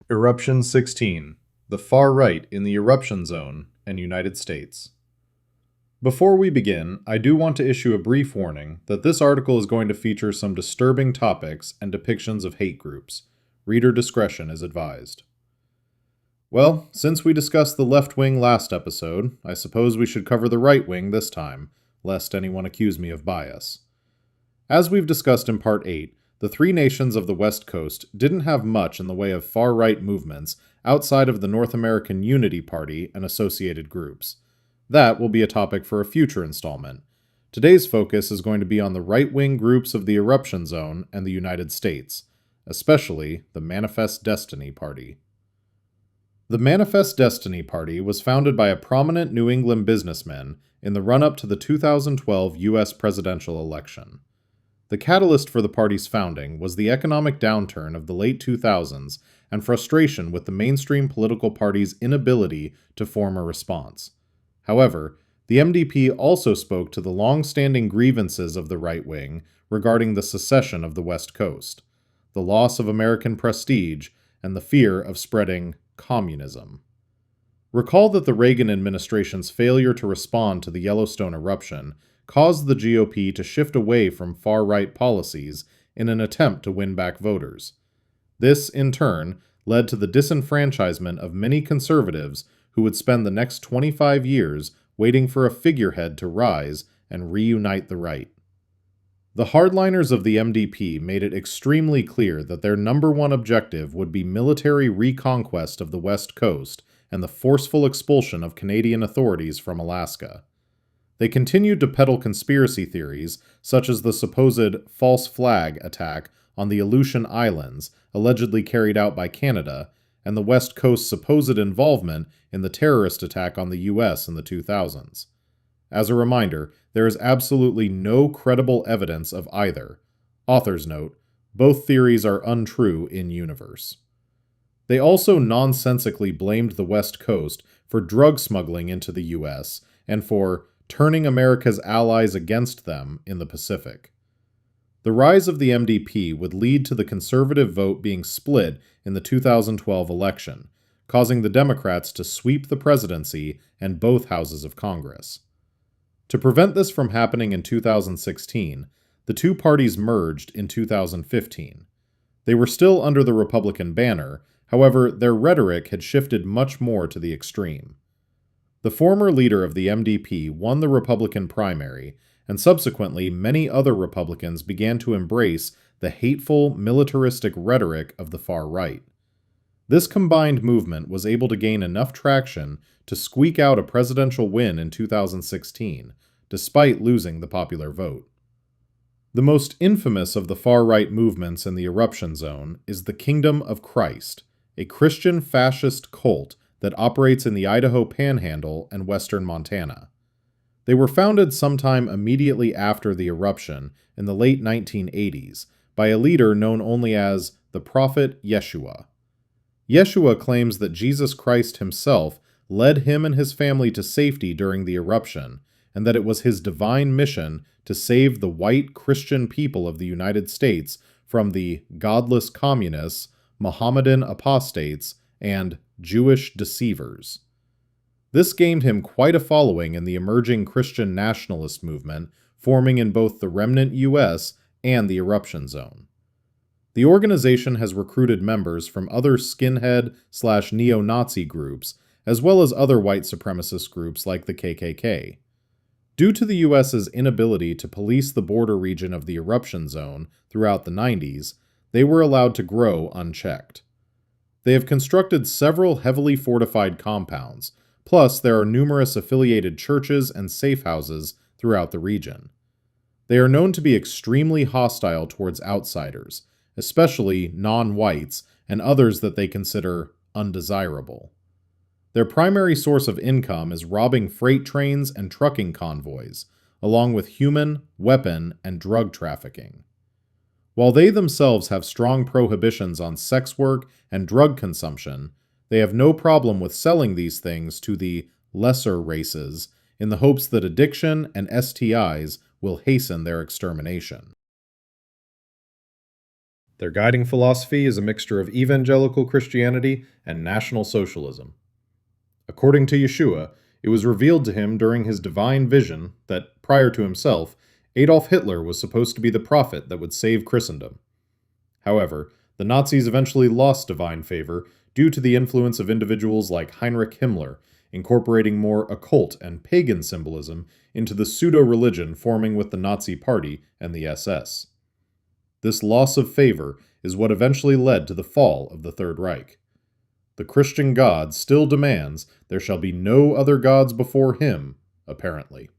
Eruption 16. The Far Right in the Eruption Zone and United States. Before we begin, I do want to issue a brief warning that this article is going to feature some disturbing topics and depictions of hate groups. Reader discretion is advised. Well, since we discussed the left wing last episode, I suppose we should cover the right wing this time, lest anyone accuse me of bias. As we've discussed in Part 8, the three nations of the West Coast didn't have much in the way of far-right movements outside of the North American Unity Party and associated groups. That will be a topic for a future installment. Today's focus is going to be on the right-wing groups of the Eruption Zone and the United States, especially the Manifest Destiny Party. The Manifest Destiny Party was founded by a prominent New England businessman in the run-up to the 2012 U.S. presidential election. The catalyst for the party's founding was the economic downturn of the late 2000s and frustration with the mainstream political party's inability to form a response. However, the MDP also spoke to the long-standing grievances of the right wing regarding the secession of the West Coast, the loss of American prestige, and the fear of spreading communism. Recall that the Reagan administration's failure to respond to the Yellowstone eruption caused the GOP to shift away from far-right policies in an attempt to win back voters. This, in turn, led to the disenfranchisement of many conservatives who would spend the next 25 years waiting for a figurehead to rise and reunite the right. The hardliners of the MDP made it extremely clear that their number one objective would be military reconquest of the West Coast and the forceful expulsion of Canadian authorities from Alaska. They continued to peddle conspiracy theories, such as the supposed false flag attack on the Aleutian Islands, allegedly carried out by Canada, and the West Coast's supposed involvement in the terrorist attack on the U.S. in the 2000s. As a reminder, there is absolutely no credible evidence of either. Author's note, both theories are untrue in universe. They also nonsensically blamed the West Coast for drug smuggling into the U.S. and for turning America's allies against them in the Pacific. The rise of the MDP would lead to the conservative vote being split in the 2012 election, causing the Democrats to sweep the presidency and both houses of Congress. To prevent this from happening in 2016, the two parties merged in 2015. They were still under the Republican banner, however, their rhetoric had shifted much more to the extreme. The former leader of the MDP won the Republican primary, and subsequently many other Republicans began to embrace the hateful, militaristic rhetoric of the far right. This combined movement was able to gain enough traction to squeak out a presidential win in 2016, despite losing the popular vote. The most infamous of the far-right movements in the Eruption Zone is the Kingdom of Christ, a Christian fascist cult that operates in the Idaho Panhandle and western Montana. They were founded sometime immediately after the eruption in the late 1980s by a leader known only as the Prophet Yeshua. Yeshua claims that Jesus Christ himself led him and his family to safety during the eruption, and that it was his divine mission to save the white Christian people of the United States from the godless communists, Mohammedan apostates, and Jewish deceivers. This gained him quite a following in the emerging Christian nationalist movement, forming in both the Remnant U.S. and the Eruption Zone. The organization has recruited members from other skinhead/neo-Nazi groups, as well as other white supremacist groups like the KKK. Due to the U.S.'s inability to police the border region of the Eruption Zone throughout the 90s, they were allowed to grow unchecked. They have constructed several heavily fortified compounds, plus there are numerous affiliated churches and safe houses throughout the region. They are known to be extremely hostile towards outsiders, especially non-whites and others that they consider undesirable. Their primary source of income is robbing freight trains and trucking convoys, along with human, weapon, and drug trafficking. While they themselves have strong prohibitions on sex work and drug consumption, they have no problem with selling these things to the lesser races in the hopes that addiction and STIs will hasten their extermination. Their guiding philosophy is a mixture of evangelical Christianity and National Socialism. According to Yeshua, it was revealed to him during his divine vision that, prior to himself, Adolf Hitler was supposed to be the prophet that would save Christendom. However, the Nazis eventually lost divine favor due to the influence of individuals like Heinrich Himmler, incorporating more occult and pagan symbolism into the pseudo-religion forming with the Nazi Party and the SS. This loss of favor is what eventually led to the fall of the Third Reich. The Christian God still demands there shall be no other gods before him, apparently.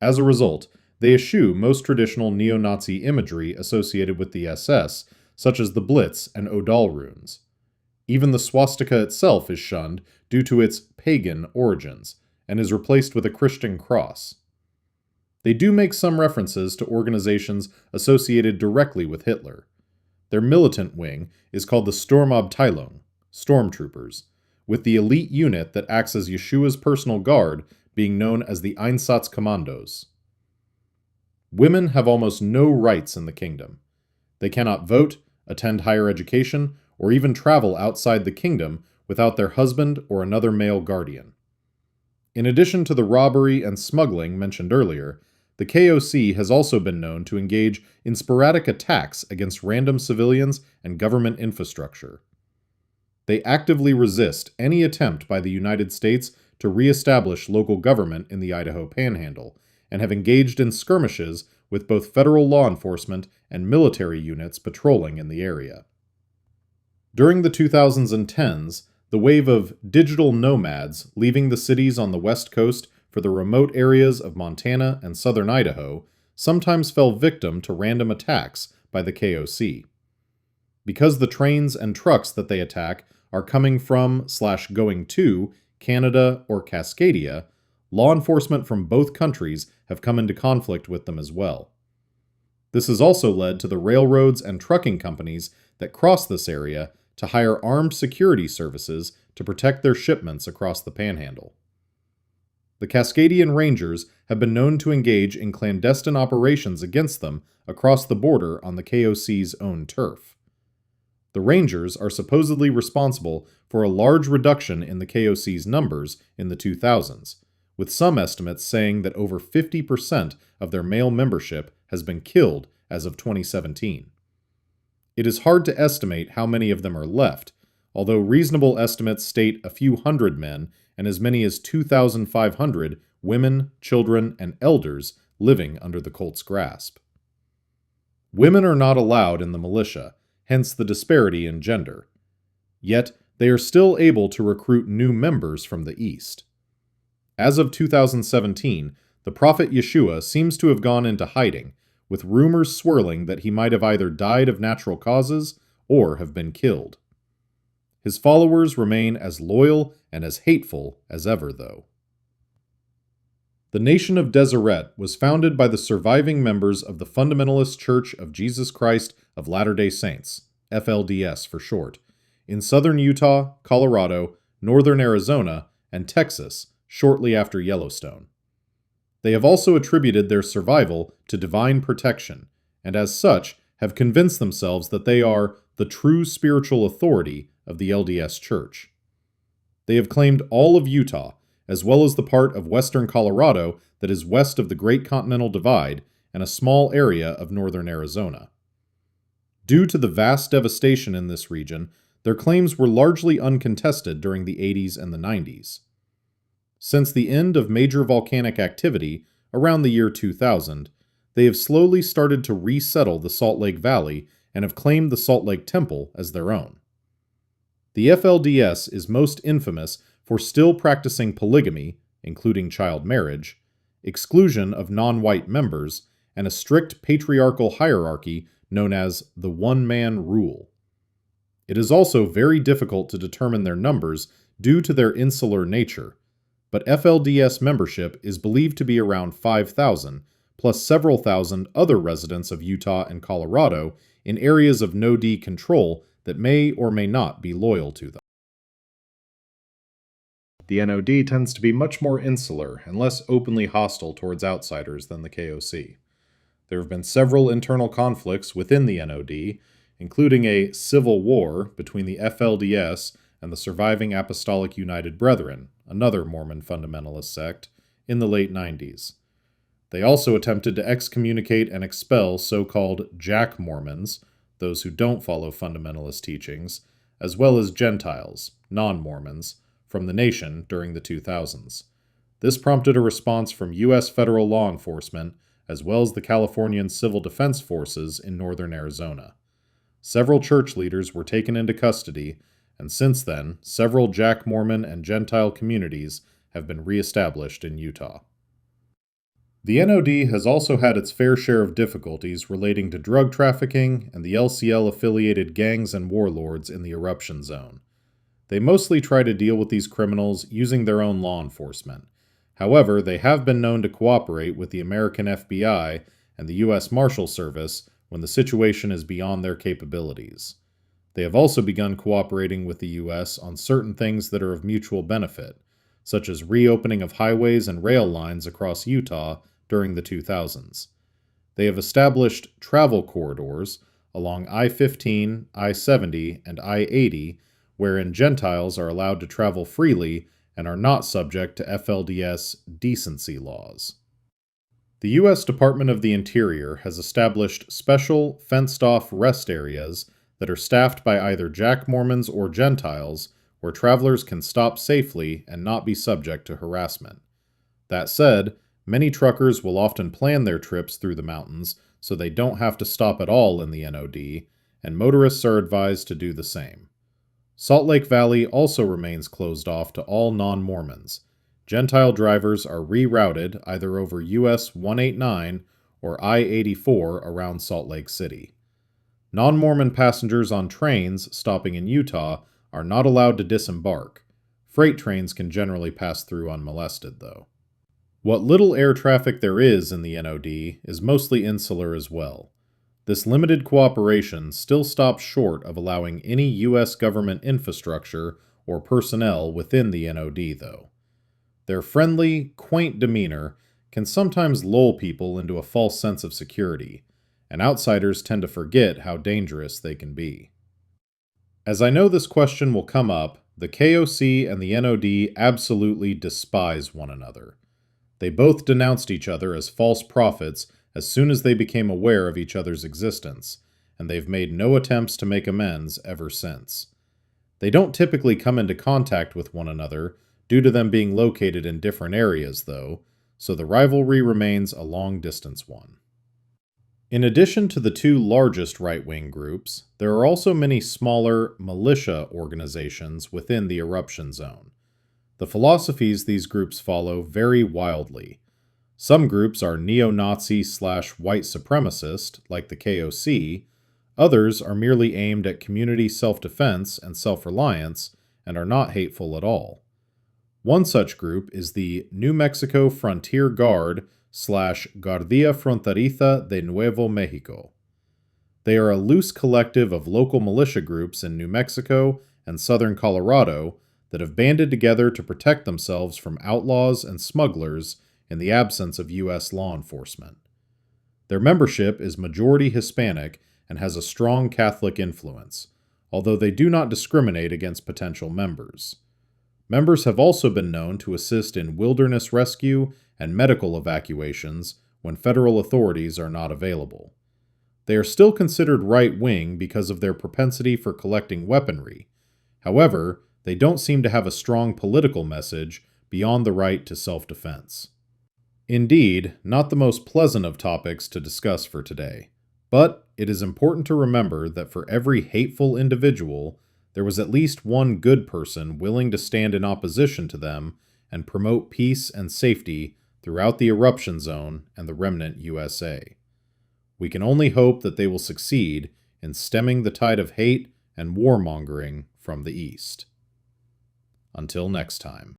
As a result, they eschew most traditional neo-Nazi imagery associated with the SS, such as the Blitz and Odal runes. Even the swastika itself is shunned due to its pagan origins, and is replaced with a Christian cross. They do make some references to organizations associated directly with Hitler. Their militant wing is called the Sturmabteilung, Stormtroopers, with the elite unit that acts as Yeshua's personal guard being known as the Einsatzkommandos. Women have almost no rights in the kingdom. They cannot vote, attend higher education, or even travel outside the kingdom without their husband or another male guardian. In addition to the robbery and smuggling mentioned earlier, the KOC has also been known to engage in sporadic attacks against random civilians and government infrastructure. They actively resist any attempt by the United States to re-establish local government in the Idaho Panhandle, and have engaged in skirmishes with both federal law enforcement and military units patrolling in the area. During the 2000s and 10s, the wave of digital nomads leaving the cities on the West Coast for the remote areas of Montana and southern Idaho sometimes fell victim to random attacks by the KOC. Because the trains and trucks that they attack are coming from/going to Canada or Cascadia, law enforcement from both countries have come into conflict with them as well. This has also led to the railroads and trucking companies that cross this area to hire armed security services to protect their shipments across the Panhandle. The Cascadian Rangers have been known to engage in clandestine operations against them across the border on the KOC's own turf. The Rangers are supposedly responsible for a large reduction in the KOC's numbers in the 2000s, with some estimates saying that over 50% of their male membership has been killed as of 2017. It is hard to estimate how many of them are left, although reasonable estimates state a few hundred men and as many as 2,500 women, children, and elders living under the cult's grasp. Women are not allowed in the militia, hence the disparity in gender. Yet, they are still able to recruit new members from the East. As of 2017, the prophet Yeshua seems to have gone into hiding, with rumors swirling that he might have either died of natural causes or have been killed. His followers remain as loyal and as hateful as ever, though. The Nation of Deseret was founded by the surviving members of the Fundamentalist Church of Jesus Christ of Latter-day Saints, FLDS for short, in southern Utah, Colorado, northern Arizona, and Texas shortly after Yellowstone. They have also attributed their survival to divine protection, and as such have convinced themselves that they are the true spiritual authority of the LDS Church. They have claimed all of Utah, as well as the part of western Colorado that is west of the Great Continental Divide and a small area of northern Arizona. Due to the vast devastation in this region, their claims were largely uncontested during the 80s and the 90s. Since the end of major volcanic activity, around the year 2000, they have slowly started to resettle the Salt Lake Valley and have claimed the Salt Lake Temple as their own. The FLDS is most infamous for still practicing polygamy, including child marriage, exclusion of non-white members, and a strict patriarchal hierarchy known as the one-man rule. It is also very difficult to determine their numbers due to their insular nature, but FLDS membership is believed to be around 5,000, plus several thousand other residents of Utah and Colorado in areas of no-D control that may or may not be loyal to them. The NOD tends to be much more insular and less openly hostile towards outsiders than the KOC. There have been several internal conflicts within the NOD, including a civil war between the FLDS and the surviving Apostolic United Brethren, another Mormon fundamentalist sect, in the late 90s. They also attempted to excommunicate and expel so-called Jack Mormons, those who don't follow fundamentalist teachings, as well as Gentiles, non-Mormons, from the nation during the 2000s. This prompted a response from U.S. federal law enforcement, as well as the Californian Civil Defense Forces in northern Arizona. Several church leaders were taken into custody, and since then, several Jack Mormon and Gentile communities have been reestablished in Utah. The NOD has also had its fair share of difficulties relating to drug trafficking and the LCL-affiliated gangs and warlords in the Eruption Zone. They mostly try to deal with these criminals using their own law enforcement. However, they have been known to cooperate with the American FBI and the U.S. Marshal Service when the situation is beyond their capabilities. They have also begun cooperating with the U.S. on certain things that are of mutual benefit, such as reopening of highways and rail lines across Utah during the 2000s. They have established travel corridors along I-15, I-70, and I-80, wherein Gentiles are allowed to travel freely and are not subject to FLDS decency laws. The U.S. Department of the Interior has established special, fenced-off rest areas that are staffed by either Jack Mormons or Gentiles, where travelers can stop safely and not be subject to harassment. That said, many truckers will often plan their trips through the mountains so they don't have to stop at all in the NOD, and motorists are advised to do the same. Salt Lake Valley also remains closed off to all non-Mormons. Gentile drivers are rerouted either over US 189 or I-84 around Salt Lake City. Non-Mormon passengers on trains stopping in Utah are not allowed to disembark. Freight trains can generally pass through unmolested, though. What little air traffic there is in the NOD is mostly insular as well. This limited cooperation still stops short of allowing any U.S. government infrastructure or personnel within the NOD, though. Their friendly, quaint demeanor can sometimes lull people into a false sense of security, and outsiders tend to forget how dangerous they can be. As I know this question will come up, the KOC and the NOD absolutely despise one another. They both denounced each other as false prophets as soon as they became aware of each other's existence, and they've made no attempts to make amends ever since. They don't typically come into contact with one another due to them being located in different areas, though, so the rivalry remains a long-distance one. In addition to the two largest right-wing groups, there are also many smaller militia organizations within the Eruption Zone. The philosophies these groups follow vary wildly. Some groups are neo-Nazi/white supremacist, like the KOC. Others are merely aimed at community self-defense and self-reliance and are not hateful at all. One such group is the New Mexico Frontier Guard/Guardia Fronteriza de Nuevo Mexico. They are a loose collective of local militia groups in New Mexico and southern Colorado that have banded together to protect themselves from outlaws and smugglers in the absence of U.S. law enforcement. Their membership is majority Hispanic and has a strong Catholic influence, although they do not discriminate against potential members. Members have also been known to assist in wilderness rescue and medical evacuations when federal authorities are not available. They are still considered right-wing because of their propensity for collecting weaponry. However, they don't seem to have a strong political message beyond the right to self-defense. Indeed, not the most pleasant of topics to discuss for today, but it is important to remember that for every hateful individual, there was at least one good person willing to stand in opposition to them and promote peace and safety throughout the Eruption Zone and the Remnant USA. We can only hope that they will succeed in stemming the tide of hate and warmongering from the East. Until next time.